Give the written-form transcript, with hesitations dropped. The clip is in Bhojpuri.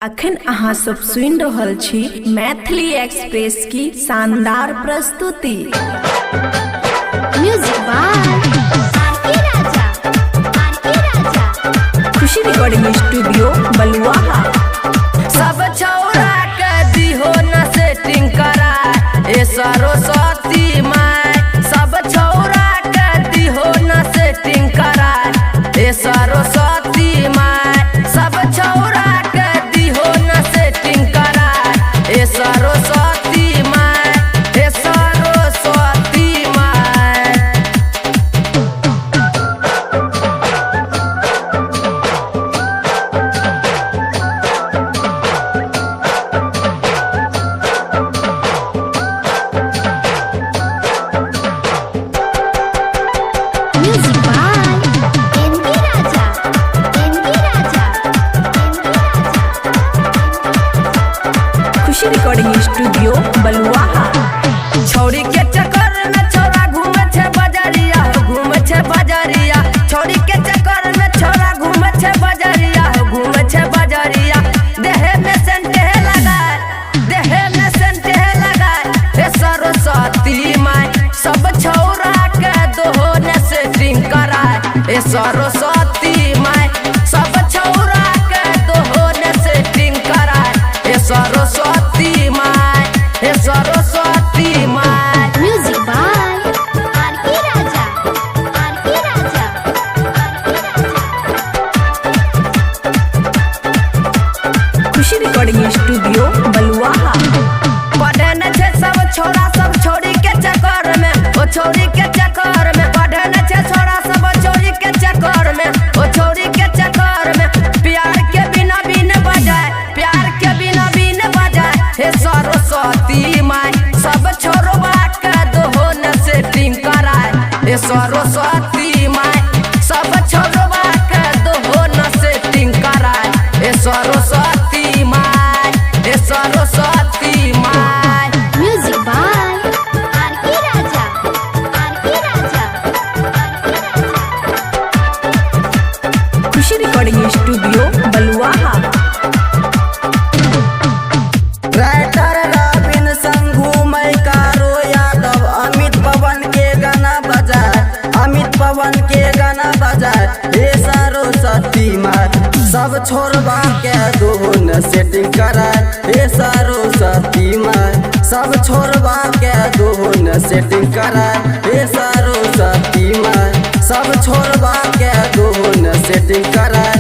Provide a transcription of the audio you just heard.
अखन अहाँ सब सुनि रहल छी मैथिली एक्सप्रेस की शानदार प्रस्तुति। Music by R K Raja, R K Raja. Khushi recording studio Baluaha. सब छौरा के दिहो न सेटिंग करा ए सरस्वती माय। सब छौरा के दिहो न सेटिंग करा ए सरस्वती माय। सब छौरा के दिहो न सेटिंग करा ए सरस्वती माय, ए सरस्वती माय। Music by N K Raja, N K Raja, N K Raja. Khushi recording studio Baluaha. छौरी के चक्कर में छौरा घूमे छे बजरिया, घूमे छे बजरिया। छौरी के चक्कर में छौरा घूमे छे बजरिया, घूमे छे बजरिया। देहे में सेंटे लगाए, देहे में सेंटे लगाए हे सरस्वती माय। सब छौरा के दोहो ने सेटिंग कराए ए सरस्वती माय। सब छौरा के दोहो ने सेटिंग कराए ए सरस्वती माय, ए सरस्वती माय। Music by R K Raja, R K Raja, R K Raja. Khushi recording studio Baluaha. पढ़े न छे सब छोरा सब छोरी के चक्कर में, ओ छोरी के चक्कर में। पढ़े न छे छोरा सब छोरी के चक्कर में, ओ छोरी के चक्कर में। प्यार के बिना बीन बजाए, प्यार के बिना बीन बजाए हे सरस्वती माय। सब छोरवा के दोहो न सेटिंग कराए हे सरस्वती माय। सब छोरवा के दोहो न सेटिंग कराए हे सरस्वती माय, हे सरस्वती माय। Music by R K Raja, R K Raja, R K Raja. Khushi recording studio Baluaha. Writer Ravin Sanghu मई कारो यादव अमित पवन के गाना बजाए, अमित पवन के गाना बजाए हे सरस्वती माय। सब छोरबा के दोन सेटिंग कराए हे सरस्वती माय। सब छोरबा के दोन सेटिंग कराए हे सरस्वती माय। सब छोरबा के दोन सेटिंग कराए